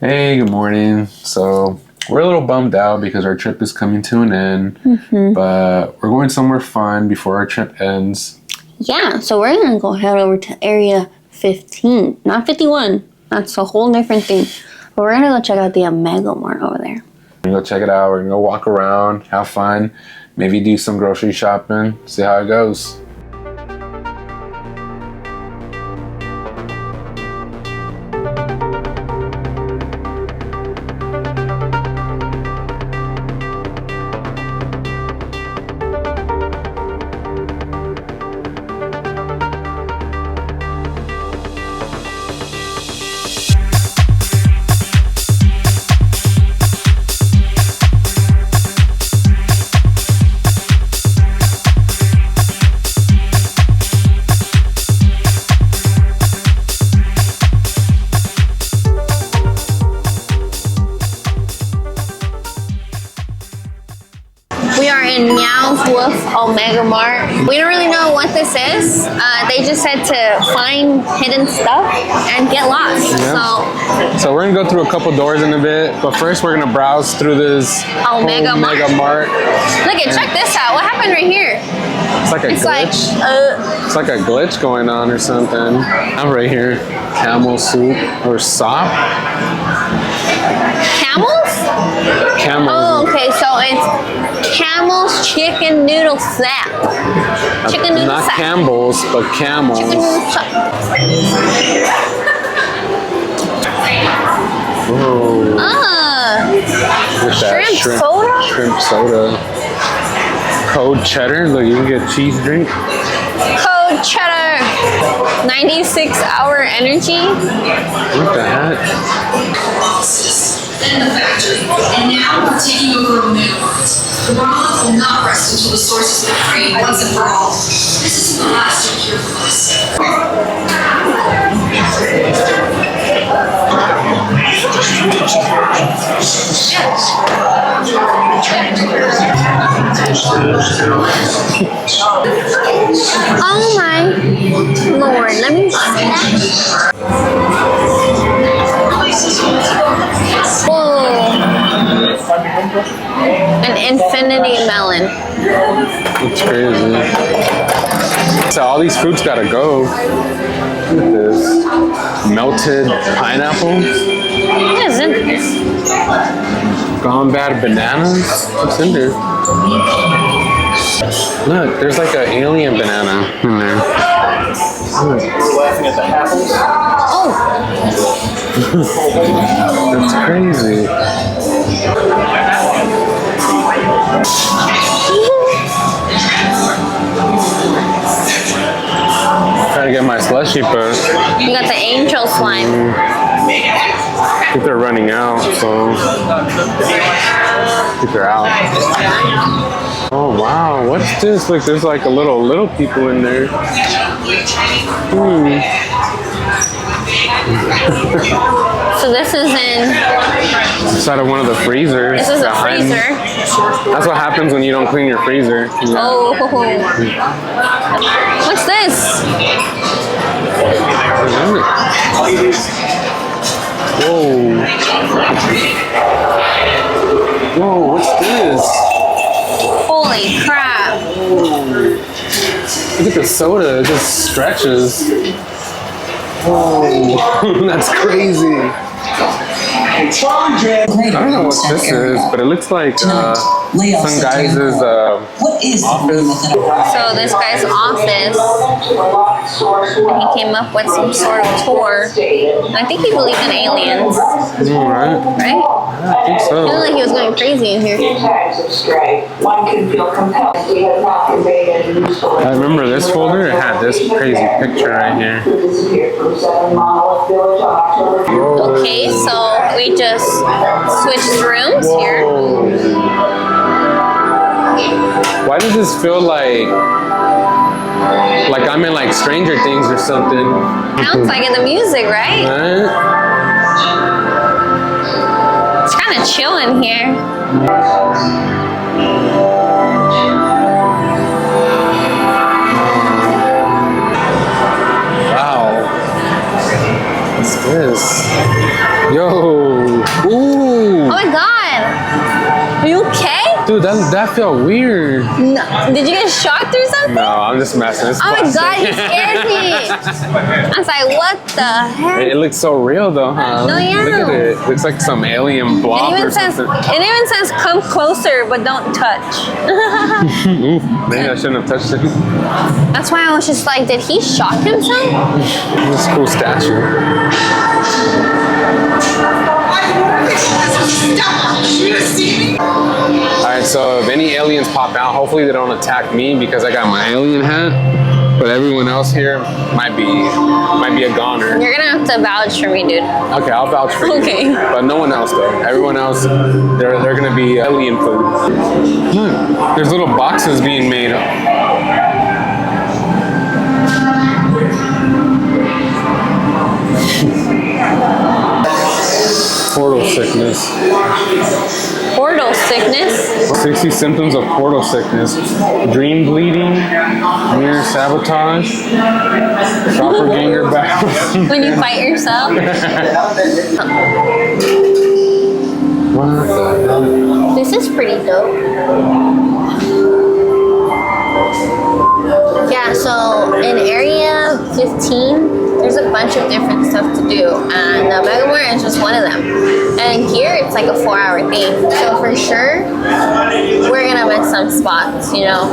Hey, good morning. So we're a little bummed out because our trip is coming to an end, but we're going somewhere fun before our trip ends. Yeah, so we're gonna go head over to area 15, not 51. That's a whole different thing. But we're gonna go check out the Omega Mart over there. We're gonna go check it out. We're gonna go walk around, have fun, maybe do some grocery shopping, see how it goes. We are in Meow with Omega Mart. We don't really know what this is. They just said to find hidden stuff and get lost. Yeah. So we're gonna go through a couple doors in a bit, but first we're gonna browse through this Omega Mart. Look at, check this out. What happened right here? It's like a glitch. It's like a glitch going on or something. I'm right here. Camel soup or sop. Camels? Camels. Oh, okay. So it's Camel's chicken noodle sap. Chicken noodle Not sap. Campbell's, but Camels. Chicken noodle sap. Ooh. With that Shrimp soda? Shrimp soda. Cold cheddar. Look, you can get cheese drink. Cold cheddar. 96-hour energy. What the heck? Then the factory, and now we're taking over Omega Mart. The Rollins will not rest until the source has been freed once and for all. This isn't the last you'll hear from us. Oh my Lord, let me see. Whoa. An infinity melon. That's crazy. So all these fruits gotta go. Look at this. Melted pineapple. What is in this? Gone bad bananas. What's in there? Look, there's like an alien banana in there. Look. You're laughing at the apples? Oh. That's crazy. Trying to get my slushy, but You got the angel slime. I think they're running out, so I think they're out. Oh wow, what's this? Look, there's like a little people in there. So this is Inside of one of the freezers. this is a freezer. That's what happens when you don't clean your freezer. Oh. What's this? Whoa. Whoa, what's this? Holy crap. Look at the soda, it just stretches. Whoa, that's crazy. I don't know what this is, but it looks like some guy's office. So this guy's office, and he came up with some sort of tour. And I think he believed in aliens, Right? I think I so. feel like he was going crazy in here. I remember this folder, it had this crazy picture right here. Okay, so we just switched rooms here. Why does this feel like I'm in like Stranger Things or something? Sounds like in the music, right? Right? It's kind of chill in here. Wow. What's this? Yo. Dude, that felt weird. No. Did you get shocked or something? No, I'm just messing. It's Oh my plastic. god, you scared me. I was like, what the heck? It looks so real though, huh? No, yeah. Look at it. It looks like some alien blob or something. It even says come closer, but don't touch. Oof, maybe I shouldn't have touched it. That's why I was just like, did he shock himself? This cool statue. Alright, so if any aliens pop out, hopefully they don't attack me because I got my alien hat. But everyone else here might be a goner. You're gonna have to vouch for me, dude. Okay, I'll vouch for you. Okay. But no one else though. Everyone else, they're gonna be alien food. Look, there's little boxes being made. Portal sickness. Portal sickness. 60 symptoms of portal sickness. Dream bleeding, mirror sabotage, doppelganger battle. When you fight yourself. What the hell? This is pretty dope. Yeah, so in area 15, there's a bunch of different stuff to do, and the Omega Mart is just one of them. And here, it's like a 4-hour thing, so for sure, we're gonna miss some spots, you know?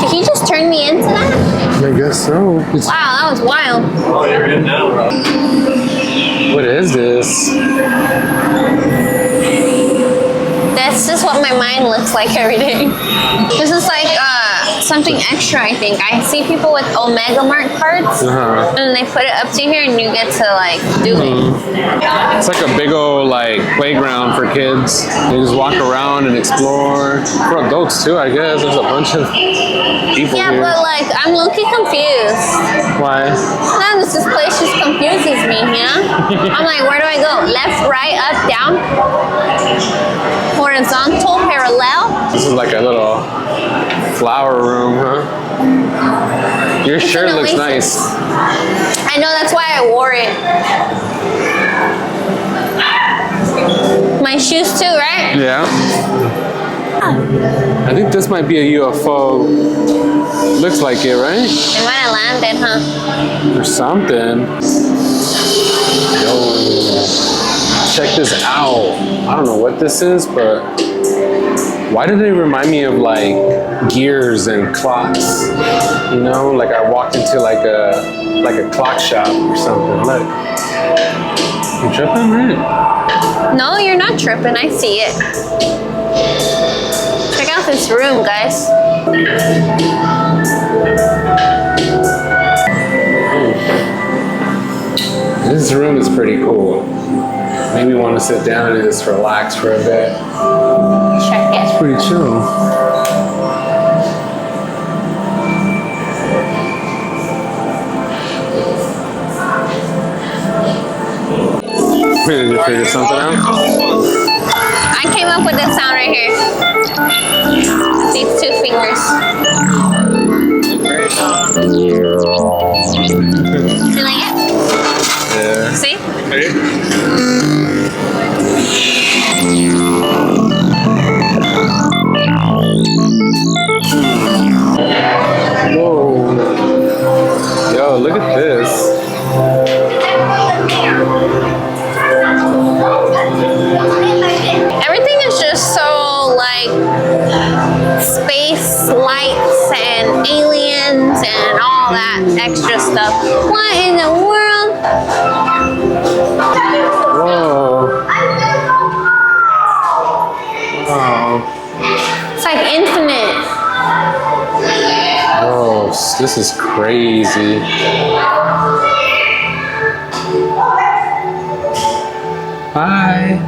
Did he just turn me into that? I guess so. Wow, that was wild. Oh, you're in now, bro. What is this? This is what my mind looks like every day. This is like something extra, I think. I see people with Omega Mart cards, and they put it up to here, and you get to like do it. It's like a big old like playground for kids. They just walk around and explore. For adults too, I guess. There's a bunch of people Yeah, here. but like I'm low-key confused. Why? No, this place just confuses me, you know? I'm like, where do I go? Left, right, up, down? Horizontal, parallel? This is like a little flower room, huh? Your shirt looks nice. I know, that's why I wore it. My shoes too, right? Yeah. I think this might be a UFO. Looks like it, right? It might have landed, huh? Or something. Yo. Check this out. I don't know what this is, but why do they remind me of like gears and clocks? You know, like I walked into like a clock shop or something. Look. You tripping, right? No, you're not tripping. I see it. Check out this room, guys. This room is pretty cool. Maybe want to sit down and just relax for a bit. Check it. It's pretty chill. Did you figure something out? I came up with this sound right here. These 2 fingers. You like it? Yeah. See? Whoa. Yo, look at this. Everything is just so like space lights and aliens and all that extra stuff. What in the world? Whoa. Wow. It's like infinite. Oh, this is crazy. Hi.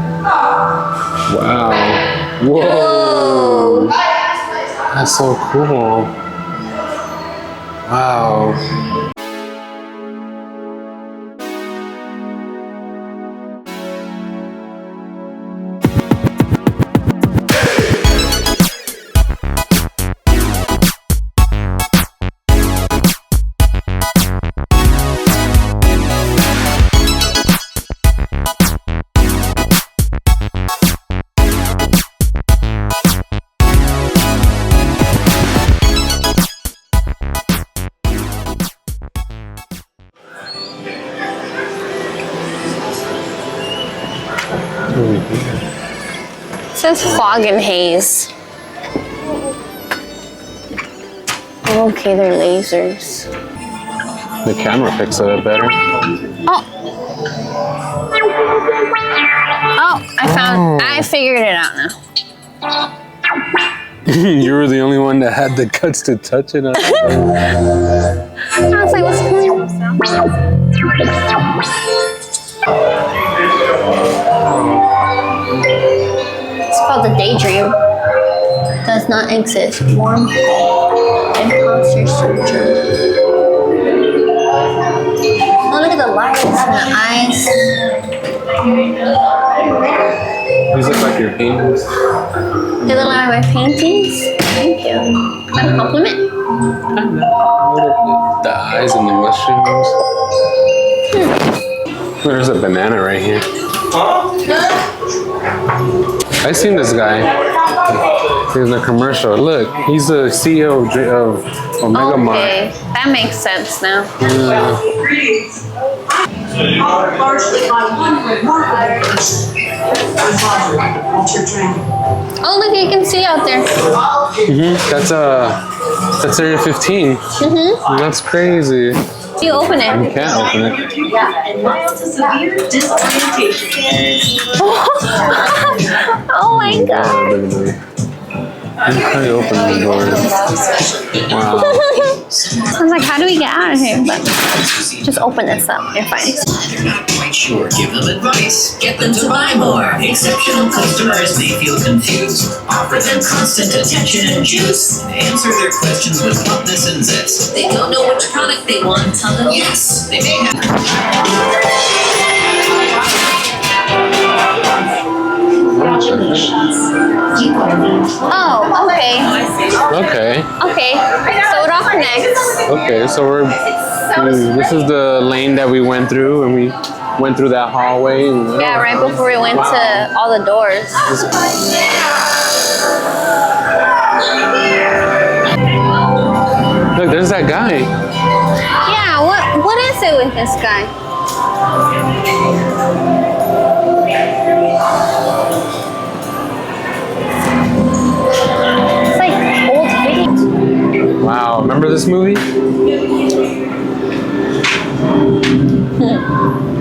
Wow. Whoa. That's so cool. Wow. It says fog and haze. Okay, they're lasers. The camera picks it up better. Oh. Oh, I figured it out now. You were the only one that had the guts to touch it. I was like, what's going on? It's called the Daydream. Does not exist. Warm imposter syndrome. Oh, look at the lights and the eyes. These look like your paintings. They look like my paintings. Thank you. Is that a compliment? The eyes and the mushrooms. There's a banana right here. I seen this guy. He's in a commercial. Look, he's the CEO of Omega Mart. Okay, that makes sense now. Yeah. Oh, look, you can see out there. That's area 15. That's crazy. You open it. You can't open it. Yeah, and mild to severe disorientation. Oh my god. How do you open the door? Wow. I was like, how do we get out of here? But just open this up. You're fine. They're not quite sure. Give them advice. Get them to buy more. Exceptional customers may feel confused. Offer them constant attention and juice. Answer their questions with bluntness and zest. They don't know which product they want. Tell them yes. They may have. Oh, okay. Okay. Okay. So what off next? Okay, so this is the lane that we went through, and we went through that hallway. Yeah, right before we went to all the doors. Look, there's that guy. Yeah, what is it with this guy? It's like old videos. Wow, remember this movie?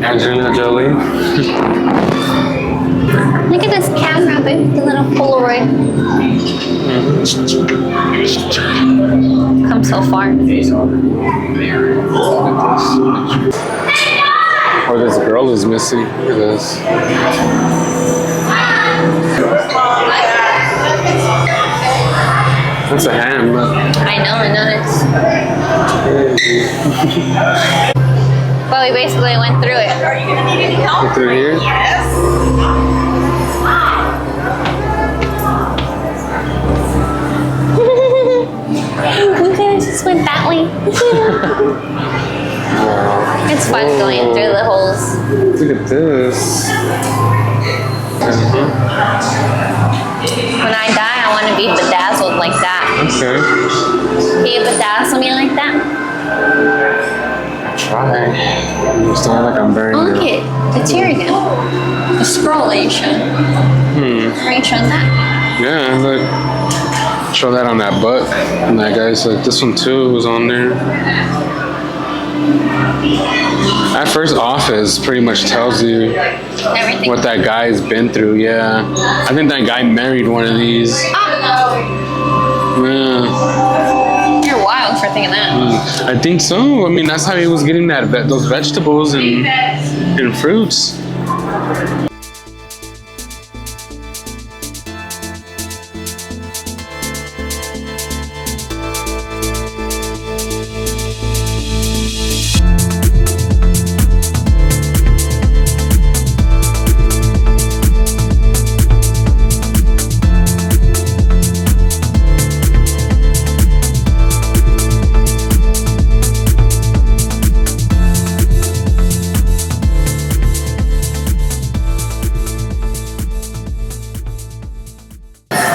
Angelina Jolie. Look at this camera, babe, the little Polaroid. Come so far. Oh, this girl is missing. Look at this. That's a hand, look. I know, it's. Well, we basically went through it. Are you going to need any help? Look through here. Yes. We could have just went that way. It's fun going through the holes. Look at this. When I die, I want to be bedazzled like that. Okay. Can you bedazzle me like that? Try. I'm still like I'm burning. Oh, look it. It's here again. The scroll that you showed. Are you showing that? Yeah, look. Show that on that butt. And that guy's like, this one too was on there. That first office pretty much tells you Everything. what that guy's been through, yeah. I think that guy married one of these. Yeah. You're wild for thinking that. I think so. I mean, that's how he was getting those vegetables and fruits.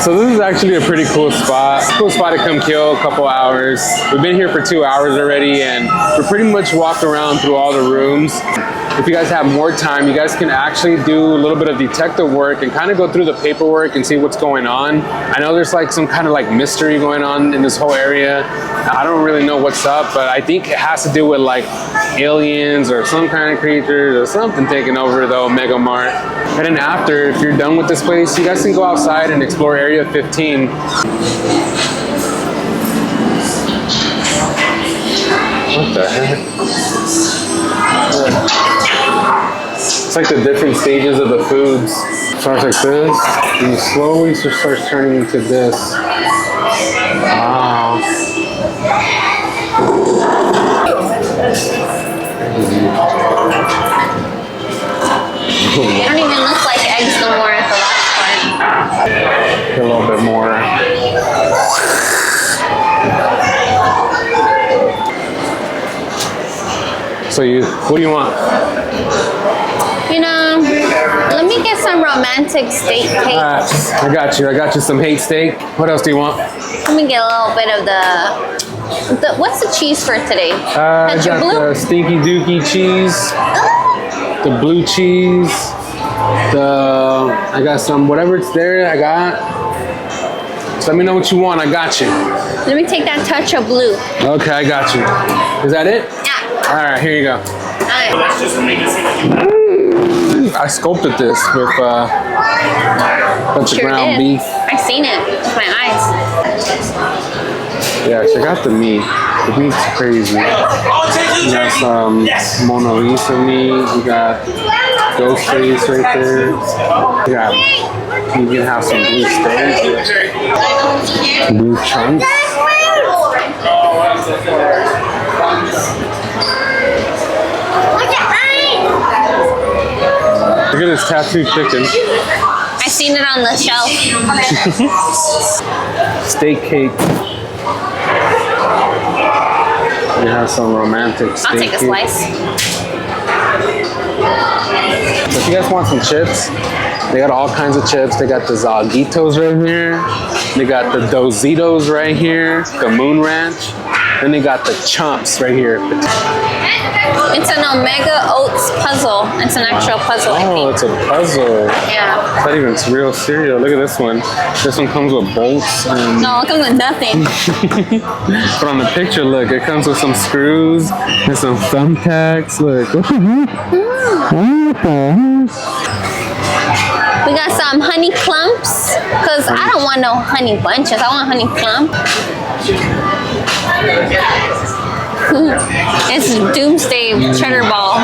So this is actually a pretty cool spot. Cool spot to come kill a couple hours. We've been here for 2 hours already, and we pretty much walked around through all the rooms. if you guys have more time, you guys can actually do a little bit of detective work and kind of go through the paperwork and see what's going on. I know there's like some kind of like mystery going on in this whole area. I don't really know what's up, but I think it has to do with like aliens or some kind of creatures or something taking over the Omega Mart. And then after, if you're done with this place, you guys can go outside and explore Area 15. What the heck? It's like the different stages of the foods. Starts like this, and you slowly starts turning into this. Wow. They don't even look like eggs no more at the last part. A little bit more. So what do you want? You know, let me get some romantic steak cake. I got you some hate steak. What else do you want? Let me get a little bit of the what's the cheese for today? I got the stinky dookie cheese, the blue cheese, I got some, whatever it's there, I got. So let me know what you want, I got you. Let me take that touch of blue. Okay, I got you. Is that it? Yeah. All right, here you go. All right. I sculpted this with a bunch of ground beef. I seen it with my eyes. Yeah, check out the meat. The meat's crazy. We got some Mona Lisa meat. We got ghost face right there. You can have some blue steak, blue chunks. Look at this tattooed chicken. I seen it on the shelf. Steak cake. We have some romantic steak I'll take a cake. slice. So if you guys want some chips, they got all kinds of chips. They got the Zalguitos right here. They got the Dositos right here. The Moon Ranch. Then they got the Chomps right here. It's an Omega Oats puzzle. It's an actual puzzle, I Oh, think. it's a puzzle. Yeah. It's not even real cereal. Look at this one. This one comes with bolts and... No, it comes with nothing. But on the picture, look, it comes with some screws and some thumbtacks. Look. We got some honey clumps, because I don't want no honey bunches. I want honey clump. It's Doomsday Cheddar Ball.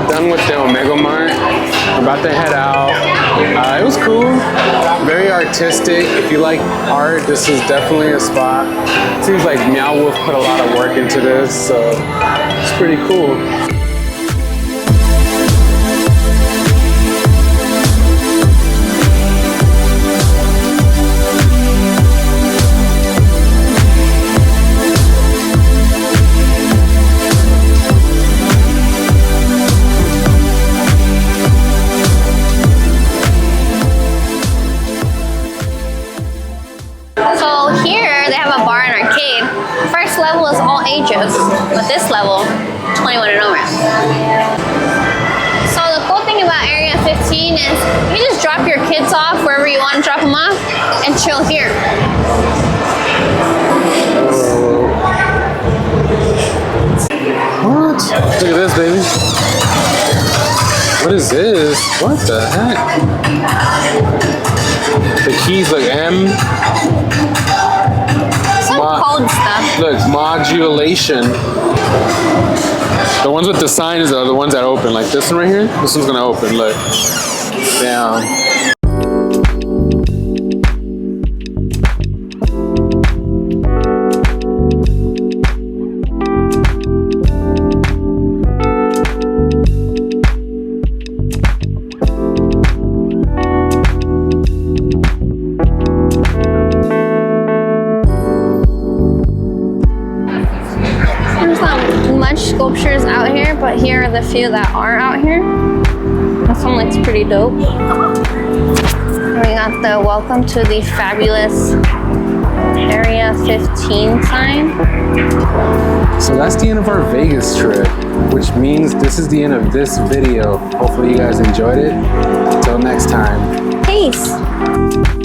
Done with the Omega Mart. We're about to head out. It was cool, very artistic. If you like art, this is definitely a spot. Seems like Meow Wolf put a lot of work into this, so it's pretty cool. But this level, 21 and over. So the cool thing about Area 15 is you just drop your kids off wherever you want to drop them off and chill here. What? Look at this, baby. What is this? What the heck? The keys look M. Cold stuff. Look, modulation. The ones with the signs are the ones that open. Like this one right here. This one's gonna open. Look. Down. sculptures out here, but here are the few that are out here. This one looks pretty dope. We got the welcome to the fabulous Area 15 sign. So that's the end of our Vegas trip, which means this is the end of this video. Hopefully you guys enjoyed it. Until next time. Peace.